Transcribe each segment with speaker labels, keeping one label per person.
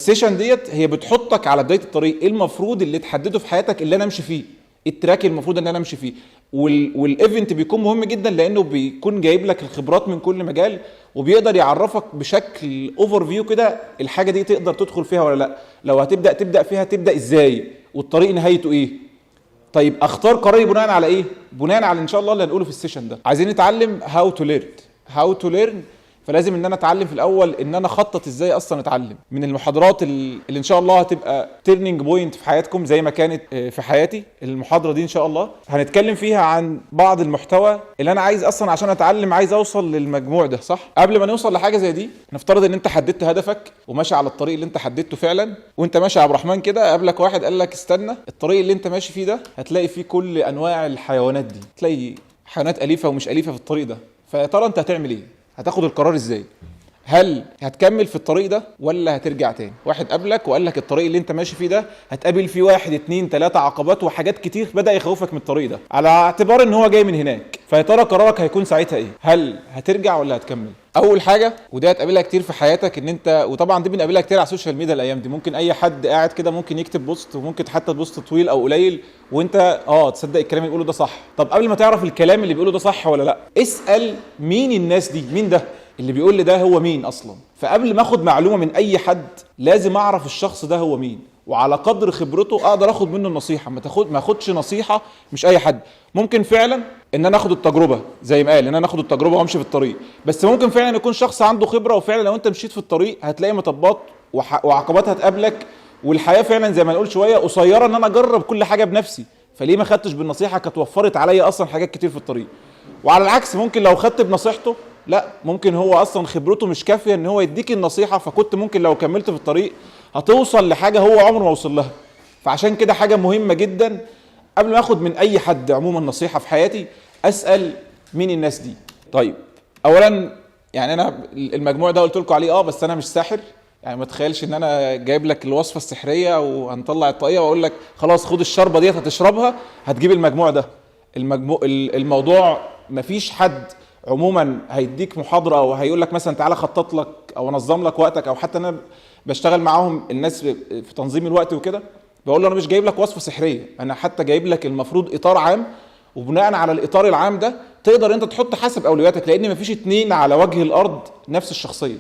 Speaker 1: السيشن ديت هي بتحطك على بدايه الطريق، ايه المفروض اللي تحدده في حياتك اللي انا امشي فيه، التراك المفروض ان انا امشي فيه. والايفنت بيكون مهم جدا لانه بيكون جايب لك الخبرات من كل مجال، وبيقدر يعرفك بشكل اوفر فيو كده الحاجه دي تقدر تدخل فيها ولا لا، لو تبدا فيها تبدا ازاي، والطريق نهايته ايه. طيب اختار قراري بناء على ايه؟ بناء على ان شاء الله اللي هنقوله في السيشن ده. عايزين نتعلم هاو تو ليرن. فلازم ان انا اتعلم في الاول ان انا اخطط ازاي اصلا اتعلم. من المحاضرات اللي ان شاء الله هتبقى تيرنينج بوينت في حياتكم زي ما كانت في حياتي، المحاضره دي ان شاء الله هنتكلم فيها عن بعض المحتوى اللي انا عايز اصلا عشان اتعلم عايز اوصل للمجموع ده، صح؟ قبل ما نوصل لحاجه زي دي نفترض ان انت حددت هدفك وماشي على الطريق اللي انت حددته فعلا، وانت ماشي يا عبد الرحمن كده قابلك واحد قال لك استنى، الطريق اللي انت ماشي فيه ده هتلاقي فيه كل انواع الحيوانات دي، تلاقي حيوانات اليفه ومش اليفه في الطريق ده، فيا ترى انت هتعمل ايه؟ هتاخد القرار ازاي؟ هل هتكمل في الطريق ده ولا هترجع تاني؟ واحد قابلك وقال لك الطريق اللي انت ماشي فيه ده هتقابل فيه 1 2 3 عقبات وحاجات كتير بدأ يخوفك من الطريق ده على اعتبار ان هو جاي من هناك، فيا ترى قرارك هيكون ساعتها ايه؟ هل هترجع ولا هتكمل؟ اول حاجه ودي هتقابلها كتير في حياتك، ان انت وطبعا دي بنقابلها كتير على السوشيال ميديا الايام دي، ممكن اي حد قاعد كده ممكن يكتب بوست، وممكن حتى بوست طويل او قليل وانت تصدق الكلام اللي بيقوله ده صح. طب قبل ما تعرف الكلام اللي بيقوله ده صح ولا لا، اسال مين الناس دي، مين ده اللي بيقول لي ده هو مين اصلا. فقبل ما اخد معلومه من اي حد لازم اعرف الشخص ده هو مين، وعلى قدر خبرته اقدر اخد منه النصيحه. ما اخدش نصيحه مش اي حد. ممكن فعلا ان انا اخد التجربه زي ما قال، ان انا اخد التجربه وامشي في الطريق، بس ممكن فعلا يكون شخص عنده خبره، وفعلا لو انت مشيت في الطريق هتلاقي مطبات وعقبات هتقابلك، والحياه فعلا زي ما نقول شويه قصيره ان انا اجرب كل حاجه بنفسي، فليه ما خدتش بالنصيحه؟ كانت وفرت عليا اصلا حاجات كتير في الطريق. وعلى العكس ممكن لو خدت بنصيحته، لا، ممكن هو اصلا خبرته مش كافيه ان هو يديك النصيحه، فكنت ممكن لو كملت في الطريق هتوصل لحاجه هو عمره ما وصل لها. فعشان كده حاجه مهمه جدا قبل ما اخد من اي حد عموما نصيحه في حياتي اسال مين الناس دي. طيب اولا يعني انا المجموع ده قلت لكم عليه بس انا مش ساحر، يعني ما تخيلش ان انا جايب لك الوصفه السحريه وهنطلع الطاقيه واقول لك خلاص خد الشربه ديت هتشربها هتجيب المجموع ده. الموضوع مفيش حد عموما هيديك محاضره او هيقول لك مثلا تعالى خطط لك او انظم لك وقتك، او حتى انا بشتغل معاهم الناس في تنظيم الوقت وكده، بقول له انا مش جايب لك وصفه سحريه، انا حتى جايب لك المفروض اطار عام، وبناء على الاطار العام ده تقدر انت تحط حسب اولوياتك، لان مفيش اتنين على وجه الارض نفس الشخصيه.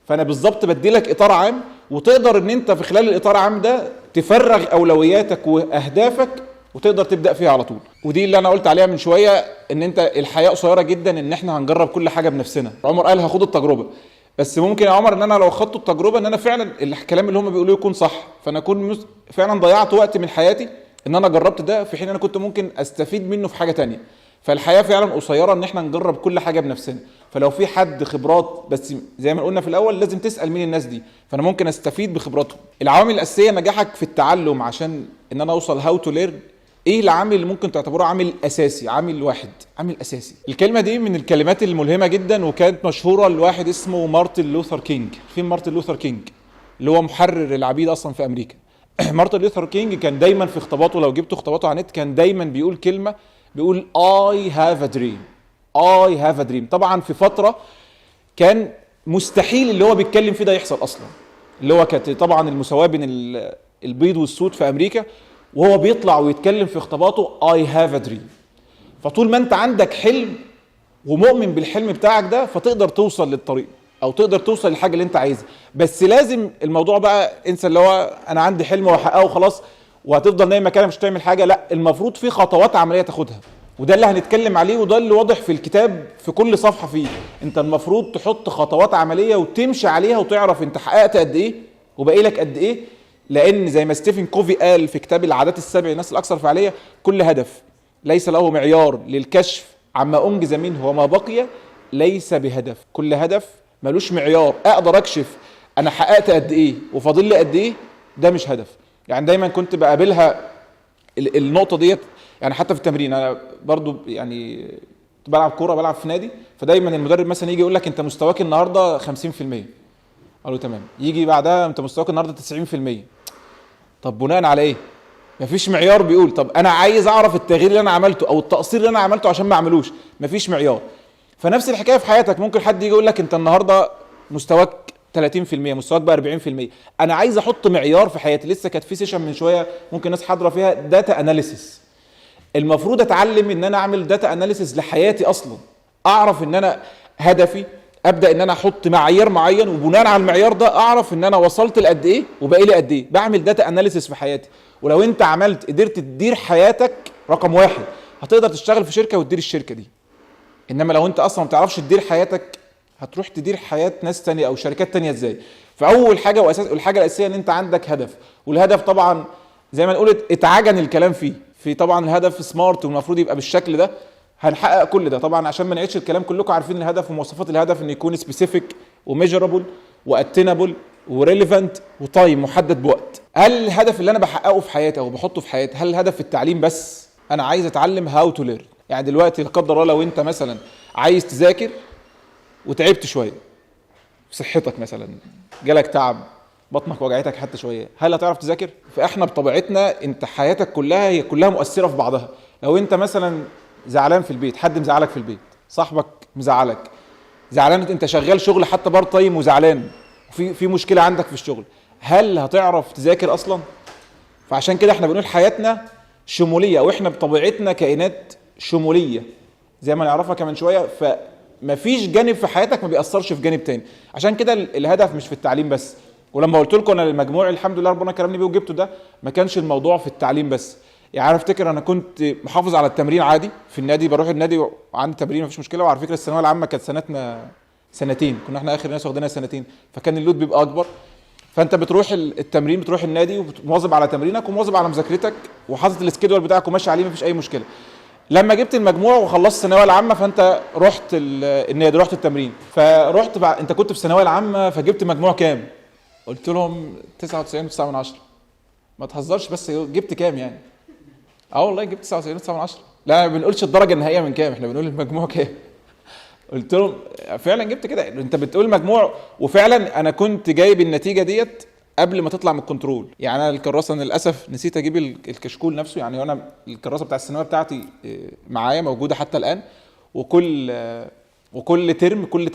Speaker 1: فانا بالظبط بدي لك اطار عام، وتقدر ان انت في خلال الاطار العام ده تفرغ اولوياتك واهدافك وتقدر تبدا فيها على طول. ودي اللي انا قلت عليها من شويه، ان انت الحياه قصيره جدا ان احنا هنجرب كل حاجه بنفسنا. عمر قال هاخد التجربه، بس ممكن يا عمر ان انا لو خدت التجربه ان انا فعلا الكلام اللي هم بيقولوه يكون صح، فانا اكون فعلا ضيعت وقت من حياتي ان انا جربت ده، في حين انا كنت ممكن استفيد منه في حاجه تانية. فالحياه فعلا قصيره ان احنا نجرب كل حاجه بنفسنا. فلو في حد خبرات، بس زي ما قلنا في الاول لازم تسال مين الناس دي، فانا ممكن استفيد بخبراتهم. العوامل الاساسيه نجاحك في التعلم عشان ان انا اوصل هاو تو ليرن، ايه العامل اللي ممكن تعتبره عامل اساسي؟ عامل واحد، عامل اساسي. الكلمه دي من الكلمات الملهمه جدا، وكانت مشهوره لواحد اسمه مارتن لوثر كينج. فين مارتن لوثر كينج اللي هو محرر العبيد اصلا في امريكا؟ مارتن لوثر كينج كان دايما في خطاباته، لو جبتوا خطاباته على النت كان دايما بيقول كلمه، بيقول I have a dream. I have a dream. طبعا في فتره كان مستحيل اللي هو بيتكلم فيه ده يحصل اصلا، اللي هو كانت طبعا المساواه بين البيض والسود في امريكا، وهو بيطلع ويتكلم في خطاباته I have a dream. فطول ما انت عندك حلم ومؤمن بالحلم بتاعك ده فتقدر توصل للطريق او تقدر توصل للحاجه اللي انت عايزها. بس لازم الموضوع بقى انسى اللي هو انا عندي حلم واحققه وخلاص وهتفضل نايم مكانك مش هتعمل حاجه، لا، المفروض في خطوات عمليه تاخدها، وده اللي هنتكلم عليه، وده اللي واضح في الكتاب في كل صفحه فيه. انت المفروض تحط خطوات عمليه وتمشي عليها وتعرف انت حققت قد ايه وباقي لك قد ايه، لان زي ما ستيفن كوفي قال في كتاب العادات السبع الناس الاكثر فعاليه، كل هدف ليس له معيار للكشف عما انجز منه وما بقي ليس بهدف. كل هدف ملوش معيار اقدر اكشف انا حققت قد ايه وفاضل لي قد ايه، ده مش هدف. يعني دايما كنت بقابلها النقطه ديت، يعني حتى في التمرين انا برضو يعني بلعب كوره، بلعب في نادي، فدايما المدرب مثلا يجي يقول لك انت مستواك النهارده 50%، قالوا تمام، يجي بعدها انت مستواك النهارده 90%. طب بناء على ايه؟ مفيش معيار بيقول. طب انا عايز اعرف التغيير اللي انا عملته او التقصير اللي انا عملته عشان ما اعملوش، مفيش معيار. فنفس الحكايه في حياتك، ممكن حد يجي يقول لك انت النهارده مستواك 30%، مستواك بقى 40%. انا عايز احط معيار في حياتي. لسه كانت في سيشن من شويه ممكن ناس حاضره فيها داتا اناليسيس. المفروض اتعلم ان انا اعمل داتا اناليسيس لحياتي اصلا، اعرف ان انا هدفي، ابدا ان انا احط معايير معين، وبناء على المعيار ده اعرف ان انا وصلت لقد ايه وباقي لي قد ايه. بعمل داتا اناليسيس في حياتي. ولو انت قدرت تدير حياتك، رقم واحد هتقدر تشتغل في شركه وتدير الشركه دي. انما لو انت اصلا ما بتعرفش تدير حياتك، هتروح تدير حياه ناس تانية او شركات تانية ازاي؟ فاول حاجه الحاجه الاساسيه ان انت عندك هدف. والهدف طبعا زي ما نقول اتعجن الكلام فيه، في طبعا الهدف سمارت والمفروض يبقى بالشكل ده. هنحقق كل ده طبعا عشان ما نعيدش الكلام، كلكم عارفين الهدف ومواصفات الهدف، ان يكون سبيسيفيك وميجرابل واتينابل وريليفنت وتايم محدد بوقت. هل الهدف اللي انا بحققه في حياتي او بحطه في حياتي، هل الهدف في التعليم بس؟ انا عايز اتعلم هاو تو ليرن. يعني دلوقتي لا قدر الله لو انت مثلا عايز تذاكر وتعبت شويه في صحتك، مثلا جالك تعب، بطنك وجعتك حتى شويه، هل هتعرف تذاكر؟ فاحنا بطبيعتنا انت حياتك كلها هي كلها مؤثره في بعضها. لو انت مثلا زعلان في البيت، حد مزعلك في البيت، صاحبك مزعلك، زعلان انت شغال شغل حتى بارت تايم وزعلان، في مشكله عندك في الشغل، هل هتعرف تذاكر اصلا؟ فعشان كده احنا بنقول حياتنا شموليه، واحنا بطبيعتنا كائنات شموليه زي ما نعرفها كمان شويه. فمفيش جانب في حياتك ما بيأثرش في جانب تاني. عشان كده الهدف مش في التعليم بس. ولما قلت لكم انا المجموع الحمد لله ربنا كرمني بيه وجبته ده، ما كانش الموضوع في التعليم بس. يعني انا افتكر انا كنت محافظ على التمرين عادي في النادي، بروح النادي وعندي تمرين مفيش مشكله. وعلى فكره الثانويه العامه كانت سنتنا سنتين، كنا احنا اخر ناس واخدينها سنتين، فكان اللود بيبقى اكبر. فانت بتروح التمرين، بتروح النادي ومواظب على تمرينك ومواظب على مذاكرتك وحاطط السكيدول بتاعك وماشي عليه مفيش اي مشكله. لما جبت المجموع وخلصت الثانويه العامه، فانت رحت النادي، رحت التمرين، فرحت انت كنت في الثانويه العامه فجبت مجموع كام؟ قلت لهم 99.9. ما تهزرش، بس جبت كام يعني؟ والله جبت 99.9. لا ما بنقولش الدرجه النهائيه من كام، احنا بنقول المجموع كام. قلت لهم فعلا جبت كده. انت بتقول مجموع، وفعلا انا كنت جايب النتيجه ديت قبل ما تطلع من الكنترول. يعني انا الكراسه انا للاسف نسيت اجيب الكشكول نفسه. يعني انا الكراسه بتاع الثانويه بتاعتي معايا موجوده حتى الان، وكل ترم كل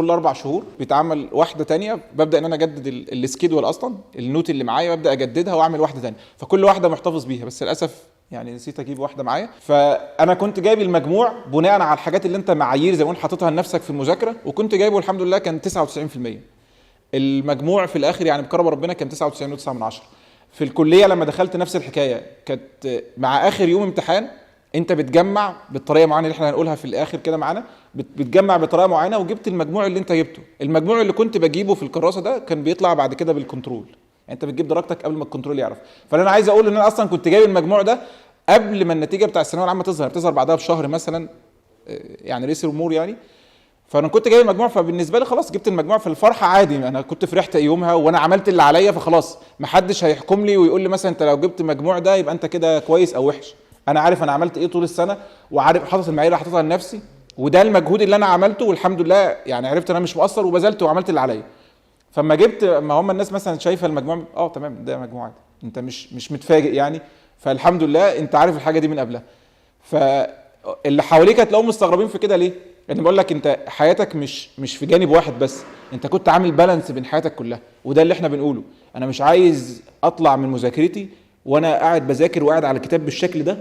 Speaker 1: 4 شهور بيتعمل واحده تانية. ببدا ان انا اجدد السكيدول اصلا، النوت اللي معايا ببدا اجددها واعمل واحده تانية، فكل واحده محتفظ بيها. بس للاسف يعني نسيت اجيب واحده معايا. فانا كنت جايب المجموع بناء على الحاجات اللي انت معايير زي ما قلت حاططها لنفسك في المذاكره، وكنت جايبه الحمد لله كان 99%. المجموع في الاخر يعني بكرم ربنا كان 99.9. في الكليه لما دخلت نفس الحكايه، كانت مع اخر يوم امتحان انت بتجمع بالطريقه معينه اللي احنا هنقولها في الاخر كده معانا، بتجمع بطريقه معينه، وجبت المجموع اللي انت جبته. المجموع اللي كنت بجيبه في الكراسه ده كان بيطلع بعد كده بالكنترول. يعني انت بتجيب درجتك قبل ما الكنترول يعرف. فانا عايز اقول ان انا اصلا كنت جايب المجموع ده قبل ما النتيجه بتاع الثانويه العامه بتظهر بعدها بشهر مثلا، يعني ريس الامور يعني. فانا كنت جايب المجموع، فبالنسبه لي خلاص جبت المجموع، في الفرحه عادي، انا كنت فرحت يومها وانا عملت اللي عليا، فخلاص محدش هيحكم لي ويقول لي مثلا انت لو جبت المجموع ده يبقى انت كده كويس او وحش. انا عارف انا عملت ايه طول السنه، وعارف حاطط المعايير اللي حاططها لنفسي، وده المجهود اللي انا عملته، والحمد لله يعني عرفت ان انا مش مقصر وبذلت وعملت اللي عليا. فما جبت، ما هم الناس مثلا شايفه المجموع تمام ده مجموع عادي، انت مش متفاجئ يعني. فالحمد لله انت عارف الحاجه دي من قبلها. فاللي حواليك هتلاقوهم مستغربين في كده ليه؟ يعني بقول لك انت حياتك مش في جانب واحد بس، انت كنت عامل بالانس بين حياتك كلها. وده اللي احنا بنقوله. انا مش عايز اطلع من مذاكرتي وانا قاعد بذاكر وقاعد على الكتاب بالشكل ده،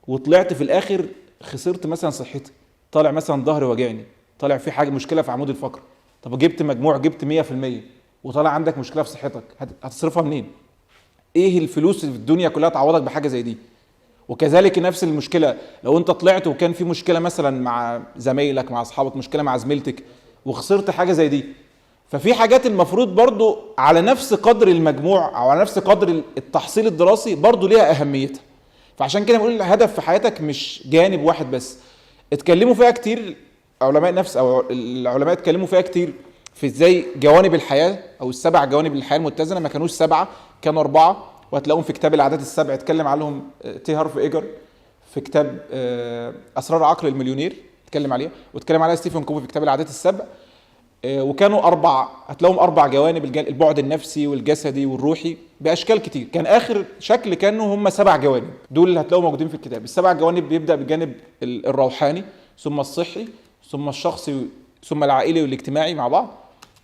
Speaker 1: وطلعت في الاخر خسرت مثلا صحتي، طالع مثلا ظهري وجعني، طالع في حاجه مشكله في عمود الفقري. طب جبت مجموع جبت 100%، وطالع عندك مشكله في صحتك، هتصرفها منين؟ ايه الفلوس اللي في الدنيا كلها تعوضك بحاجه زي دي؟ وكذلك نفس المشكله لو انت طلعت وكان في مشكله مثلا مع زمايلك، مع اصحابك، مشكله مع زميلتك، وخسرت حاجه زي دي. ففي حاجات المفروض برضو على نفس قدر المجموع او على نفس قدر التحصيل الدراسي برضو ليها اهميتها. فعشان كده بنقول الهدف في حياتك مش جانب واحد بس. اتكلموا فيها كتير علماء نفس، او العلماء اتكلموا فيها كتير في ازاي جوانب الحياه او ال7 جوانب الحياه المتزنه. ما كانوش 7، كانوا 4، وهتلاقوهم في كتاب العادات ال7 اتكلم عليهم تي هارف ايجر في كتاب اسرار عقل المليونير اتكلم عليها، واتكلم عليها ستيفن كوفي في كتاب العادات ال7. وكانوا 4، هتلاقوهم 4 جوانب: البعد النفسي والجسدي والروحي باشكال كتير. كان اخر شكل كانوا هم 7 جوانب، دول اللي هتلاقوهم موجودين في الكتاب. ال7 جوانب بيبدا بالجانب الروحاني، ثم الصحي، ثم الشخصي، ثم العائلي والاجتماعي مع بعض،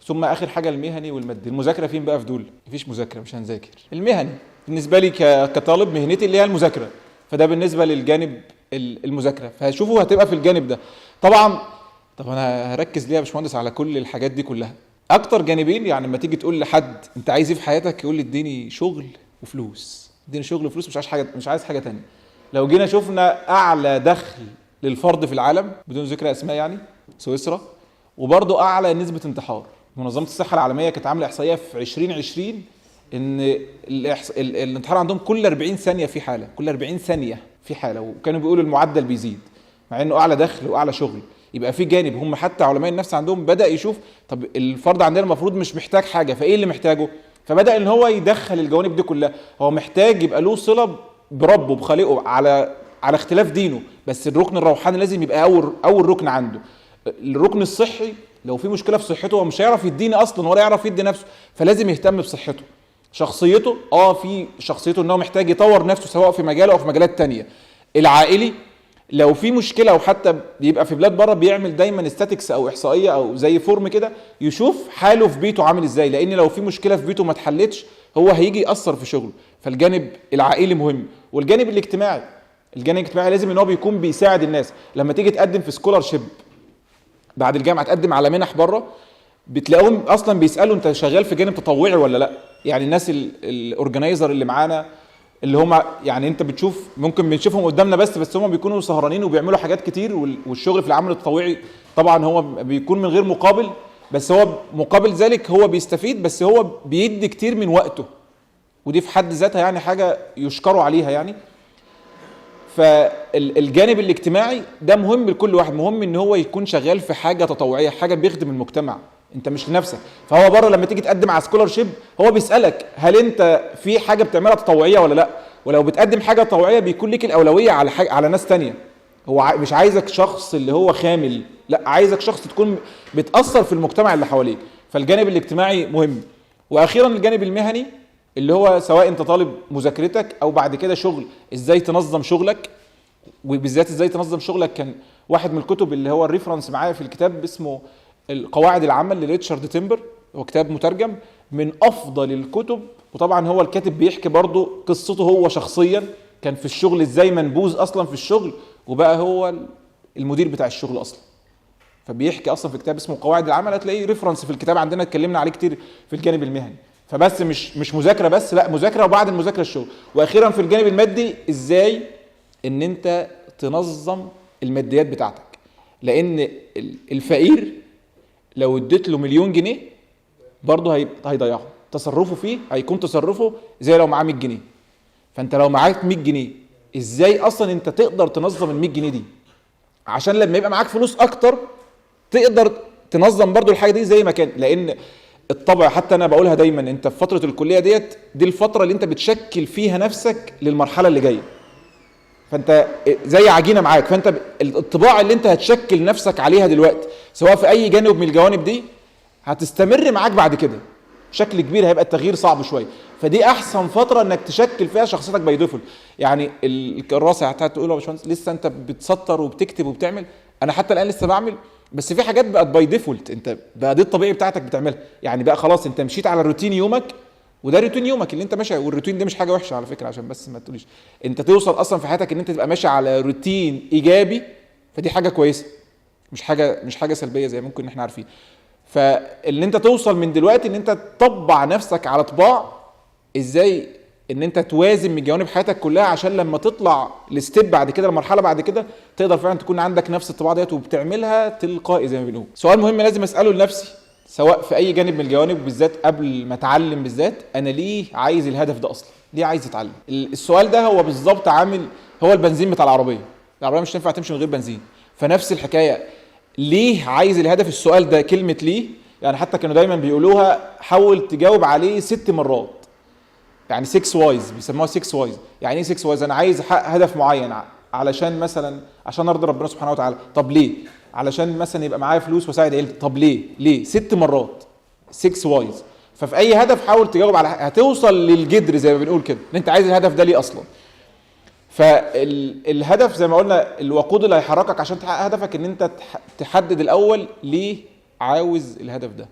Speaker 1: ثم اخر حاجه المهني والمادي. المذاكره فين بقى في دول؟ مفيش مذاكره، مش هنذاكر. المهني بالنسبه لي كطالب مهنتي اللي هي المذاكره، فده بالنسبه للجانب المذاكره، فهشوفه هتبقى في الجانب ده. طبعا طب انا هركز ليه يا باشمهندس على كل الحاجات دي كلها؟ اكتر جانبين، يعني لما تيجي تقول لحد انت عايز ايه في حياتك، يقول لي اديني شغل وفلوس، اديني شغل وفلوس، مش عايز حاجه، مش عايز حاجه تانية. لو جينا شفنا اعلى دخل للفرد في العالم بدون ذكر اسماء يعني سويسرا، وبرضه اعلى نسبه انتحار. منظمه الصحه العالميه كانت عامله احصائيه في 2020 ان الانتحار عندهم كل 40 ثانيه في حاله، كل 40 ثانيه في حاله، وكانوا بيقولوا المعدل بيزيد مع انه اعلى دخل واعلى شغل. يبقى في جانب هم حتى علماء النفس عندهم بدا يشوف طب الفرد عندنا المفروض مش محتاج حاجه، فايه اللي محتاجه؟ فبدا ان هو يدخل الجوانب دي كلها. هو محتاج يبقى له صله بربه بخالقه على اختلاف دينه، بس الركن الروحاني لازم يبقى اول ركن عنده. الركن الصحي لو في مشكله في صحته هو مش هيعرف يديني اصلا ولا يعرف يدي نفسه، فلازم يهتم بصحته. شخصيته في شخصيته ان هو محتاج يطور نفسه سواء في مجاله او في مجالات تانية. العائلي لو في مشكله، او حتى بيبقى في بلاد بره بيعمل دايما استاتيكس او احصائيه او زي فورم كده يشوف حاله في بيته عامل ازاي، لان لو في مشكله في بيته ما اتحلتش هو هيجي ياثر في شغله. فالجانب العائلي مهم. والجانب الاجتماعي، الجانب الاجتماعي لازم ان هو بيكون بيساعد الناس. لما تيجي تقدم في سكولارشيب بعد الجامعه، تقدم على منح بره، بتلاقيهم اصلا بيسالوا انت شغال في جانب تطوعي ولا لا. يعني الناس الاورجنايزر اللي معانا اللي هم يعني انت بتشوف ممكن بنشوفهم قدامنا بس هم بيكونوا سهرانين وبيعملوا حاجات كتير، والشغل في العمل التطوعي طبعا هو بيكون من غير مقابل، بس هو مقابل ذلك هو بيستفيد، بس هو بيدي كتير من وقته، ودي في حد ذاتها يعني حاجه يشكروا عليها يعني. فالجانب الاجتماعي ده مهم لكل واحد، مهم ان هو يكون شغال في حاجه تطوعيه، حاجه بيخدم المجتمع، انت مش لنفسك. فهو بره لما تيجي تقدم على سكولارشيب هو بيسالك هل انت في حاجه بتعملها تطوعيه ولا لا، ولو بتقدم حاجه تطوعيه بيكون لك الاولويه على على ناس تانية. هو مش عايزك شخص اللي هو خامل، لا، عايزك شخص تكون بتاثر في المجتمع اللي حواليك. فالجانب الاجتماعي مهم. واخيرا الجانب المهني اللي هو سواء انت طالب مذاكرتك او بعد كده شغل، ازاي تنظم شغلك، وبالذات ازاي تنظم شغلك. كان واحد من الكتب اللي هو الريفرنس معايا في الكتاب اسمه القواعد العامه لريتشارد تيمبر، هو كتاب مترجم من افضل الكتب. وطبعا هو الكاتب بيحكي برضه قصته هو شخصيا، كان في الشغل ازاي منبوذ اصلا في الشغل وبقى هو المدير بتاع الشغل اصلا. فبيحكي اصلا في كتاب اسمه القواعد العامه، هتلاقيه ريفرنس في الكتاب عندنا، اتكلمنا عليه كتير في الجانب المهني. فبس مش مذاكره بس، لا، مذاكره وبعد المذاكره الشغل. واخيرا في الجانب المادي ازاي ان انت تنظم الماديات بتاعتك، لان الفقير لو اديت له مليون جنيه برضه هيضيعه، تصرفه فيه هيكون تصرفه زي لو معاه 100 جنيه. فانت لو معاك 100 جنيه ازاي اصلا انت تقدر تنظم ال 100 جنيه دي، عشان لما يبقى معاك فلوس اكتر تقدر تنظم برضه الحاجه دي زي ما كان. لان الطبع، حتى انا بقولها دايما، انت في فتره الكليه دي الفتره اللي انت بتشكل فيها نفسك للمرحله اللي جايه. فانت زي عجينه معاك، فانت الطباع اللي انت هتشكل نفسك عليها دلوقتي سواء في اي جانب من الجوانب دي هتستمر معاك بعد كده بشكل كبير، هيبقى التغيير صعب شويه. فدي احسن فتره انك تشكل فيها شخصيتك باي ديفولت. يعني الكراسه هتقعد تقول يا باشمهندس لسه انت بتسطر وبتكتب وبتعمل، انا حتى الان لسه بعمل، بس في حاجات بقت باي ديفولت، انت بقى دي الطبيعي بتاعتك بتعملها. يعني بقى خلاص انت مشيت على روتين يومك، وده روتين يومك اللي انت ماشي. والروتين ده مش حاجه وحشه على فكره، عشان بس ما تقوليش انت توصل اصلا في حياتك ان انت تبقى ماشي على روتين ايجابي، فدي حاجه كويسه، مش حاجه سلبيه زي ممكن احنا عارفين. فاللي انت توصل من دلوقتي ان انت تطبع نفسك على طباع ازاي ان انت توازن من جوانب حياتك كلها، عشان لما تطلع الستيب بعد كده، المرحله بعد كده، تقدر فعلا تكون عندك نفس الطباع ديت وبتعملها تلقائي زي ما بنقول. سؤال مهم لازم اساله لنفسي سواء في اي جانب من الجوانب، بالذات قبل ما اتعلم، بالذات انا ليه عايز الهدف ده اصلا، ليه عايز اتعلم. السؤال ده هو بالظبط عامل هو البنزين بتاع العربيه مش هتنفع تمشي من غير بنزين. فنفس الحكايه، ليه عايز الهدف. السؤال ده كلمه ليه يعني حتى كانوا دايما بيقولوها حاول تجاوب عليه 6 مرات، يعني 6 وايز، بيسموها 6 وايز. يعني ايه 6 وايز؟ انا عايز احقق هدف معين علشان مثلا عشان ارضي ربنا سبحانه وتعالى. طب ليه؟ علشان مثلا يبقى معايا فلوس واساعد عيلتي. طب ليه 6 مرات 6 وايز. ففي اي هدف حاول تجاوب على هتوصل للجدر زي ما بنقول كده، ان انت عايز الهدف ده ليه اصلا. فالهدف زي ما قلنا الوقود اللي هيحركك عشان تحقق هدفك ان انت تحدد الاول ليه عاوز الهدف ده.